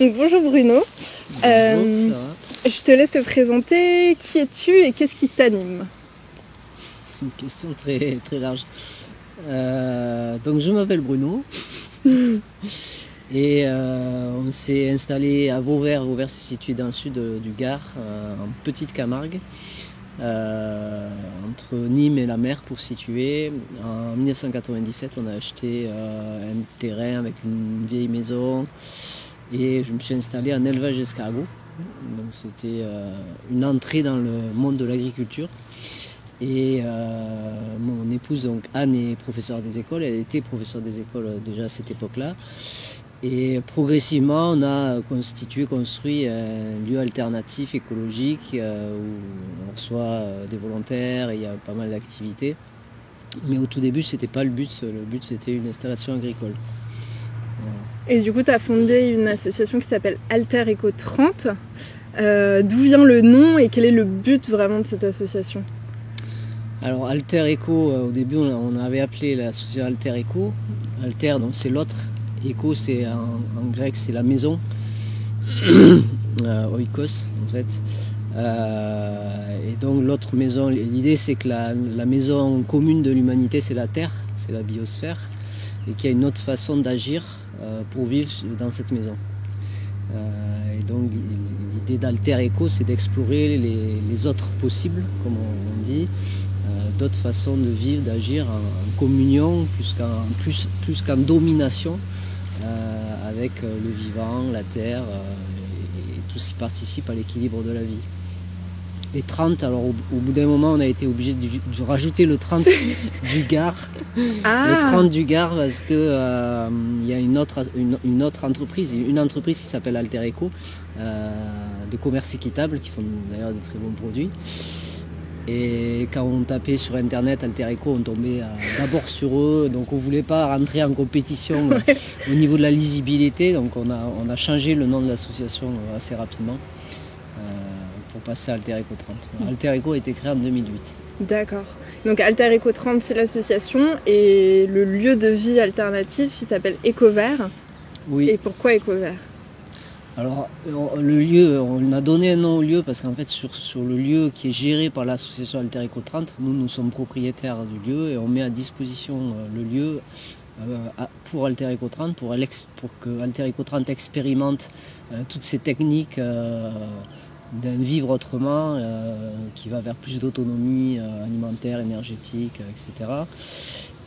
Donc, bonjour Bruno. Bonjour, Sarah. Je te laisse te présenter. Qui es-tu et qu'est-ce qui t'anime? C'est une question très, très large. Donc je m'appelle Bruno et on s'est installé à Vauvert. Vauvert c'est situé dans le sud du Gard, en petite Camargue, entre Nîmes et la mer pour situer. En 1997 on a acheté un terrain avec une vieille maison et je me suis installé en élevage d'escargots. Donc c'était une entrée dans le monde de l'agriculture. Et mon épouse, donc Anne, est professeure des écoles. Elle était professeure des écoles déjà à cette époque-là. Et progressivement, on a construit un lieu alternatif écologique où on reçoit des volontaires et il y a pas mal d'activités. Mais au tout début, c'était pas le but. Le but, c'était une installation agricole. Voilà. Et du coup, tu as fondé une association qui s'appelle Alter Eco 30. D'où vient le nom et quel est le but vraiment de cette association? Alors Alter Eco, au début on avait appelé l'association Alter Eco. Alter, donc c'est l'autre. Eco, c'est en grec, c'est la maison. Oikos en fait. Et donc l'autre maison, l'idée c'est que la maison commune de l'humanité c'est la Terre, c'est la biosphère, et qu'il y a une autre façon d'agir pour vivre dans cette maison. Et donc l'idée d'Alter Eco c'est d'explorer les autres possibles, comme on dit. D'autres façons de vivre, d'agir en communion plus qu'en domination avec le vivant, la terre et tout ce qui participe à l'équilibre de la vie. Et 30, alors au bout d'un moment on a été obligé de rajouter le 30 du Gard. Le 30 du Gard parce que il y a une autre entreprise, une entreprise qui s'appelle Alter Eco de commerce équitable qui font d'ailleurs des très bons produits. Et quand on tapait sur internet Alter Eco, on tombait d'abord sur eux, donc on ne voulait pas rentrer en compétition au niveau de la lisibilité, donc on a changé le nom de l'association assez rapidement pour passer à Alter Eco 30. Alter Eco a été créé en 2008. D'accord. Donc Alter Eco 30 c'est l'association et le lieu de vie alternatif il s'appelle Ecovert. Oui. Et pourquoi Ecovert? Alors le lieu, on a donné un nom au lieu parce qu'en fait sur le lieu qui est géré par l'association Alter Eco 30, nous sommes propriétaires du lieu et on met à disposition le lieu pour Alter Eco 30 pour que Alter Eco 30 expérimente toutes ces techniques d'un vivre autrement qui va vers plus d'autonomie alimentaire, énergétique, etc.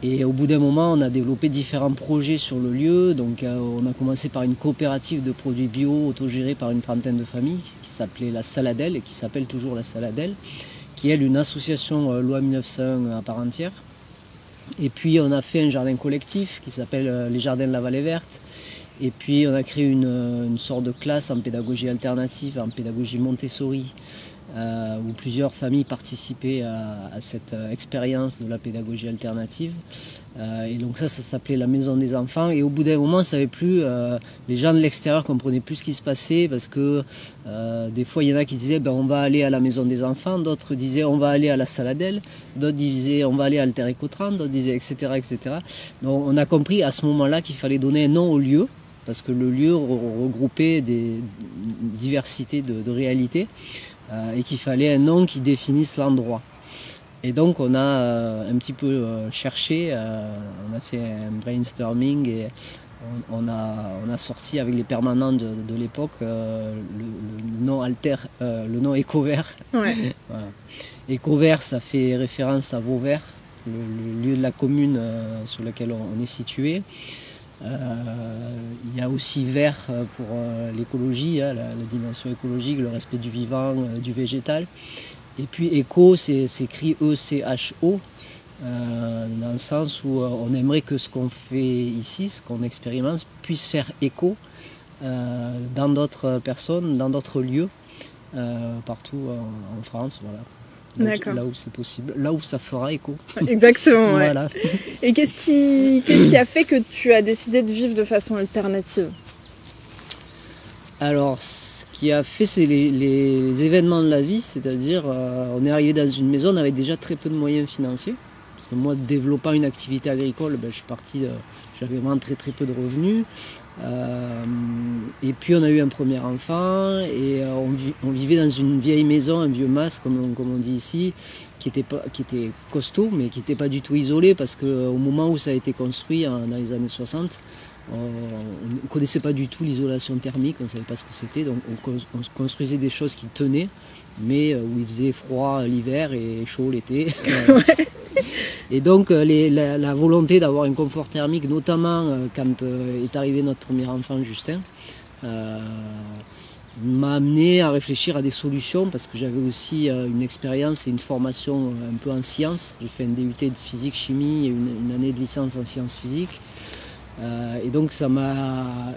Et au bout d'un moment, on a développé différents projets sur le lieu. Donc on a commencé par une coopérative de produits bio autogérée par une trentaine de familles qui s'appelait la Saladelle et qui s'appelle toujours la Saladelle, qui est une association loi 1901 à part entière. Et puis on a fait un jardin collectif qui s'appelle les Jardins de la Vallée Verte. Et puis on a créé une sorte de classe en pédagogie alternative, en pédagogie Montessori, où plusieurs familles participaient à cette expérience de la pédagogie alternative. Et donc ça s'appelait la maison des enfants. Et au bout d'un moment, on ne savait plus, les gens de l'extérieur ne comprenaient plus ce qui se passait parce que des fois, il y en a qui disaient on va aller à la maison des enfants, d'autres disaient on va aller à la Saladelle, d'autres disaient on va aller à Alter Eco 30, d'autres disaient etc. etc. Donc on a compris à ce moment-là qu'il fallait donner un nom au lieu parce que le lieu regroupait des diversités de réalités. Et qu'il fallait un nom qui définisse l'endroit. Et donc on a un petit peu cherché, on a fait un brainstorming et on a sorti avec les permanents de l'époque le nom Alter, le nom Ecovert. Ouais. Voilà. Ecovert, ça fait référence à Vauvert, le lieu de la commune sur lequel on est situé. Il y a aussi vert pour l'écologie, la dimension écologique, le respect du vivant, du végétal. Et puis éco, c'est écrit E-C-H-O, dans le sens où on aimerait que ce qu'on fait ici, ce qu'on expérimente, puisse faire écho dans d'autres personnes, dans d'autres lieux, partout en France. Voilà. Là où c'est possible, là où ça fera écho. Exactement, ouais. Voilà. Et qu'est-ce qui a fait que tu as décidé de vivre de façon alternative? Alors, ce qui a fait, c'est les événements de la vie, c'est-à-dire on est arrivé dans une maison, on avait déjà très peu de moyens financiers, Parce que moi, développant une activité agricole, je suis parti, j'avais vraiment très très peu de revenus. Et puis on a eu un premier enfant et on vivait dans une vieille maison, un vieux mas comme on dit ici, qui était costaud mais qui n'était pas du tout isolé parce qu'au moment où ça a été construit dans les années 60, on ne connaissait pas du tout l'isolation thermique, on ne savait pas ce que c'était, donc on construisait des choses qui tenaient, mais où il faisait froid l'hiver et chaud l'été. Ouais. Et donc la volonté d'avoir un confort thermique, notamment quand est arrivé notre premier enfant Justin, m'a amené à réfléchir à des solutions parce que j'avais aussi une expérience et une formation un peu en sciences. J'ai fait un DUT de physique-chimie et une année de licence en sciences physiques. Et donc ça m'a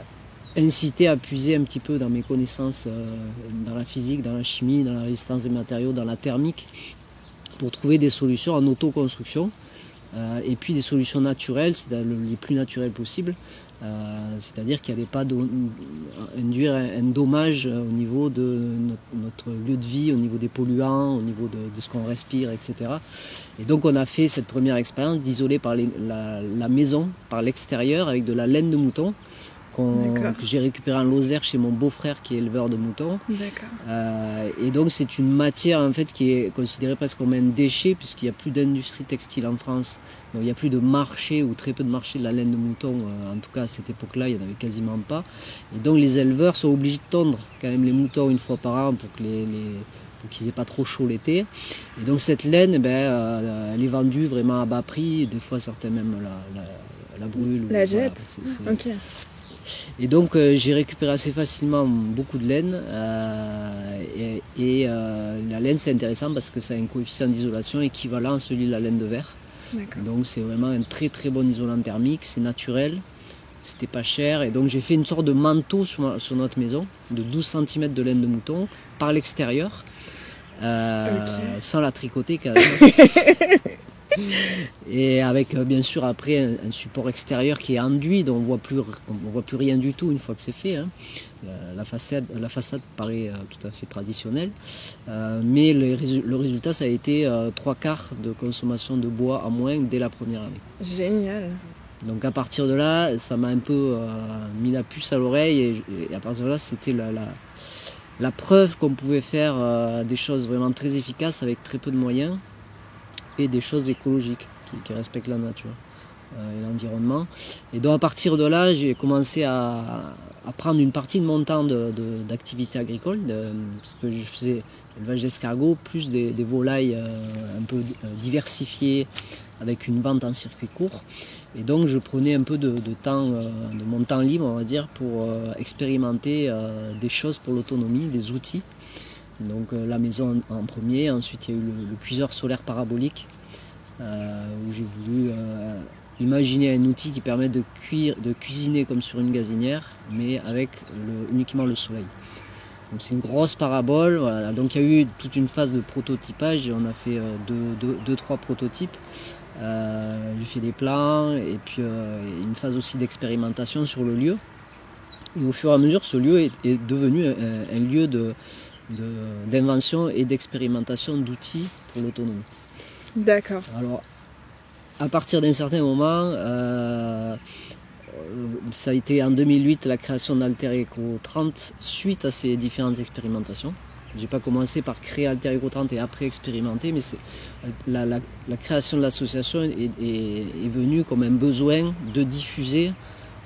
incité à puiser un petit peu dans mes connaissances dans la physique, dans la chimie, dans la résistance des matériaux, dans la thermique, pour trouver des solutions en autoconstruction et puis des solutions naturelles, les plus naturelles possibles, c'est-à-dire qu'il n'y allait pas induire un dommage au niveau de notre lieu de vie, au niveau des polluants, au niveau de ce qu'on respire, etc. Et donc on a fait cette première expérience d'isoler la maison par l'extérieur avec de la laine de mouton que j'ai récupéré en Lozère chez mon beau-frère qui est éleveur de moutons. Et donc c'est une matière en fait qui est considérée presque comme un déchet puisqu'il n'y a plus d'industrie textile en France. Donc il n'y a plus de marché ou très peu de marché de la laine de mouton. En tout cas à cette époque-là, il n'y en avait quasiment pas. Et donc les éleveurs sont obligés de tondre quand même les moutons une fois par an pour qu'ils aient pas trop chaud l'été. Et donc cette laine, elle est vendue vraiment à bas prix. Des fois certains même la brûlent. La jettent. Ok. Et donc j'ai récupéré assez facilement beaucoup de laine la laine c'est intéressant parce que ça a un coefficient d'isolation équivalent à celui de la laine de verre. Donc c'est vraiment un très très bon isolant thermique, c'est naturel, c'était pas cher et donc j'ai fait une sorte de manteau sur notre maison de 12 cm de laine de mouton par l'extérieur sans la tricoter quand même. Et avec bien sûr après un support extérieur qui est enduit, donc on voit plus rien du tout une fois que c'est fait. La façade paraît tout à fait traditionnelle, mais le résultat ça a été 3/4 de consommation de bois en moins dès la première année. Génial. Donc à partir de là, ça m'a un peu mis la puce à l'oreille et à partir de là, c'était la preuve qu'on pouvait faire des choses vraiment très efficaces avec très peu de moyens et des choses écologiques qui respectent la nature et l'environnement. Et donc à partir de là, j'ai commencé à prendre une partie de mon temps d'activité agricole, parce que je faisais élevage d'escargots, plus des volailles un peu diversifiées, avec une vente en circuit court. Et donc je prenais un peu de mon temps libre, on va dire, pour expérimenter des choses pour l'autonomie, des outils. Donc la maison en premier, ensuite il y a eu le cuiseur solaire parabolique où j'ai voulu imaginer un outil qui permet de cuisiner comme sur une gazinière mais avec uniquement le soleil. Donc c'est une grosse parabole, voilà. Donc il y a eu toute une phase de prototypage et on a fait 2-3 prototypes. J'ai fait des plans et puis une phase aussi d'expérimentation sur le lieu. Et au fur et à mesure, ce lieu est devenu un lieu d'invention et d'expérimentation d'outils pour l'autonomie. D'accord. Alors, à partir d'un certain moment, ça a été en 2008 la création d'Alter Eco 30 suite à ces différentes expérimentations. Je n'ai pas commencé par créer Alter Eco 30 et après expérimenter, mais la création de l'association est venue comme un besoin de diffuser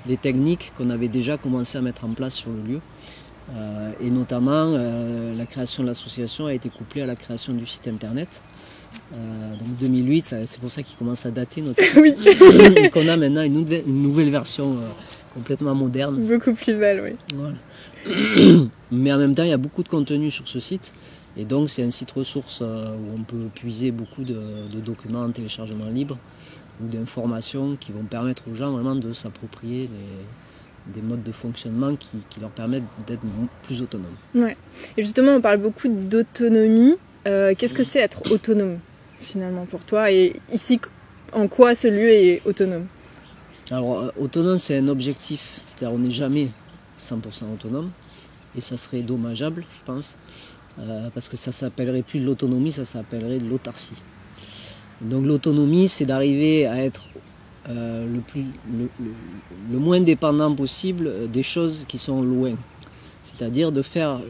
les techniques qu'on avait déjà commencé à mettre en place sur le lieu. Et notamment, la création de l'association a été couplée à la création du site internet. Donc 2008, c'est pour ça qu'il commence à dater notre site. Oui. Et qu'on a maintenant une nouvelle version complètement moderne. Beaucoup plus belle, oui. Voilà. Mais en même temps, il y a beaucoup de contenu sur ce site. Et donc, c'est un site ressource où on peut puiser beaucoup de documents en téléchargement libre ou d'informations qui vont permettre aux gens vraiment de s'approprier des modes de fonctionnement qui leur permettent d'être plus autonomes. Ouais. Et justement, on parle beaucoup d'autonomie. Qu'est-ce que c'est être autonome, finalement, pour toi? Et ici, en quoi ce lieu est autonome? Alors, autonome, c'est un objectif. C'est-à-dire, on n'est jamais 100% autonome. Et ça serait dommageable, je pense. Parce que ça ne s'appellerait plus de l'autonomie, ça s'appellerait de l'autarcie. Donc l'autonomie, c'est d'arriver à être le moins dépendant possible des choses qui sont loin. C'est-à-dire de faire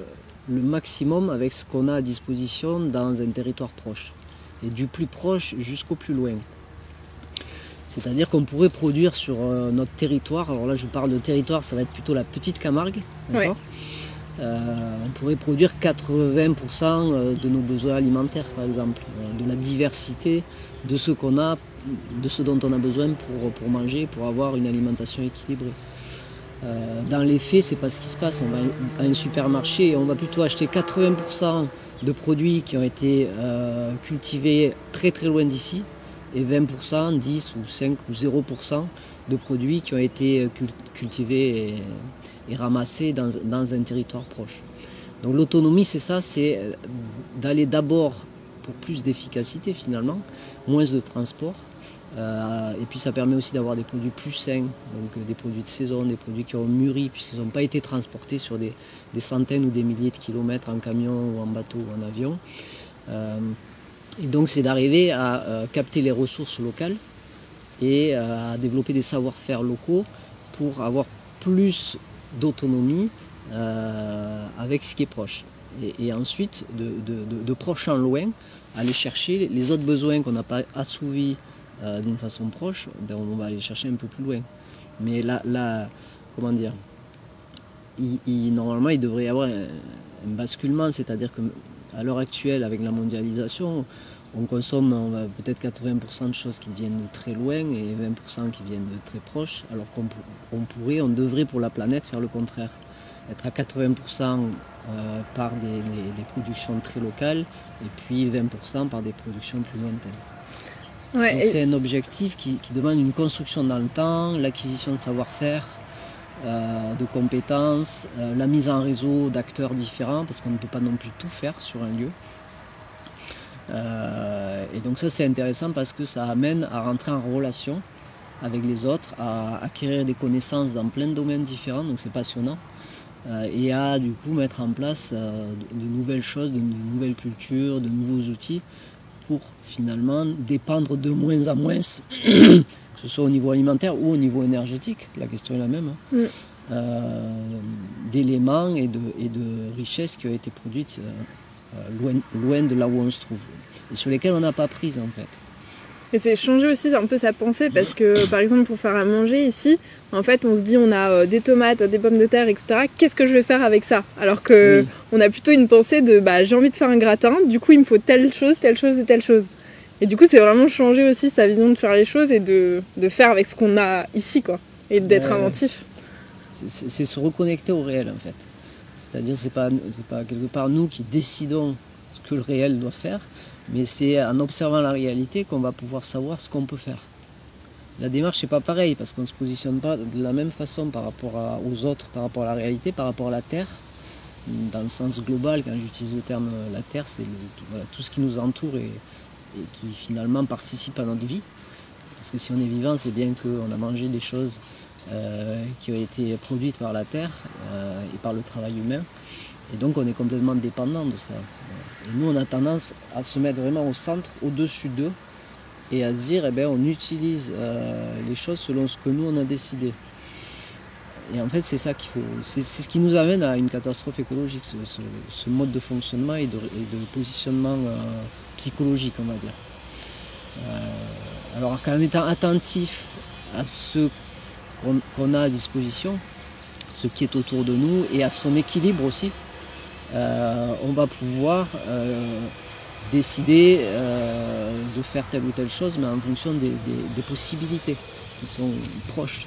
le maximum avec ce qu'on a à disposition dans un territoire proche. Et du plus proche jusqu'au plus loin. C'est-à-dire qu'on pourrait produire sur notre territoire, alors là je parle de territoire, ça va être plutôt la petite Camargue, d'accord ? On pourrait produire 80% de nos besoins alimentaires, par exemple, de la diversité de ce qu'on a, de ce dont on a besoin pour manger, pour avoir une alimentation équilibrée. Dans les faits, c'est pas ce qui se passe. On va à un supermarché et on va plutôt acheter 80% de produits qui ont été cultivés très très loin d'ici, et 20%, 10 ou 5 ou 0% de produits qui ont été cultivés et ramassés dans un territoire proche. Donc l'autonomie, c'est ça, c'est d'aller d'abord pour plus d'efficacité finalement, moins de transport, et puis ça permet aussi d'avoir des produits plus sains, donc des produits de saison, des produits qui ont mûri puisqu'ils n'ont pas été transportés sur des centaines ou des milliers de kilomètres en camion ou en bateau ou en avion. Et donc c'est d'arriver à capter les ressources locales et à développer des savoir-faire locaux pour avoir plus d'autonomie avec ce qui est proche. Et ensuite, de proche en loin, aller chercher les autres besoins qu'on n'a pas assouvis d'une façon proche, ben on va aller chercher un peu plus loin. Mais là comment dire, normalement il devrait y avoir un basculement, c'est-à dire qu'à l'heure actuelle, avec la mondialisation, on consomme peut-être 80% de choses qui viennent de très loin et 20% qui viennent de très proches, alors on devrait pour la planète faire le contraire. Être à 80% par des productions très locales et puis 20% par des productions plus lointaines. Ouais, donc c'est un objectif qui demande une construction dans le temps, l'acquisition de savoir-faire, de compétences, la mise en réseau d'acteurs différents, parce qu'on ne peut pas non plus tout faire sur un lieu. Et donc ça c'est intéressant parce que ça amène à rentrer en relation avec les autres, à acquérir des connaissances dans plein de domaines différents, donc c'est passionnant. Et à du coup mettre en place de nouvelles choses, de nouvelles cultures, de nouveaux outils pour finalement dépendre de moins en moins, que ce soit au niveau alimentaire ou au niveau énergétique, la question est la même, d'éléments et de richesses qui ont été produites loin de là où on se trouve et sur lesquelles on n'a pas prise en fait. Et c'est changer aussi un peu sa pensée parce que par exemple pour faire à manger ici, en fait on se dit on a des tomates, des pommes de terre, etc. Qu'est-ce que je vais faire avec ça? Alors que on a plutôt une pensée de j'ai envie de faire un gratin, du coup il me faut telle chose et telle chose. Et du coup c'est vraiment changer aussi sa vision de faire les choses et de faire avec ce qu'on a ici quoi. Et d'être inventif. C'est se reconnecter au réel en fait. C'est-à-dire c'est pas quelque part nous qui décidons ce que le réel doit faire, mais c'est en observant la réalité qu'on va pouvoir savoir ce qu'on peut faire. La démarche n'est pas pareille parce qu'on ne se positionne pas de la même façon par rapport aux autres, par rapport à la réalité, par rapport à la Terre. Dans le sens global, quand j'utilise le terme la Terre, c'est tout ce qui nous entoure et qui finalement participe à notre vie. Parce que si on est vivant, c'est bien qu'on a mangé des choses qui ont été produites par la Terre et par le travail humain. Et donc on est complètement dépendant de ça. Et nous on a tendance à se mettre vraiment au centre, au-dessus d'eux, et à se dire on utilise les choses selon ce que nous on a décidé. Et en fait c'est ça qu'il faut. C'est ce qui nous amène à une catastrophe écologique, ce mode de fonctionnement et de positionnement psychologique on va dire. Alors qu'en étant attentif à ce qu'on a à disposition, ce qui est autour de nous et à son équilibre aussi, on va pouvoir décider de faire telle ou telle chose, mais en fonction des possibilités qui sont proches.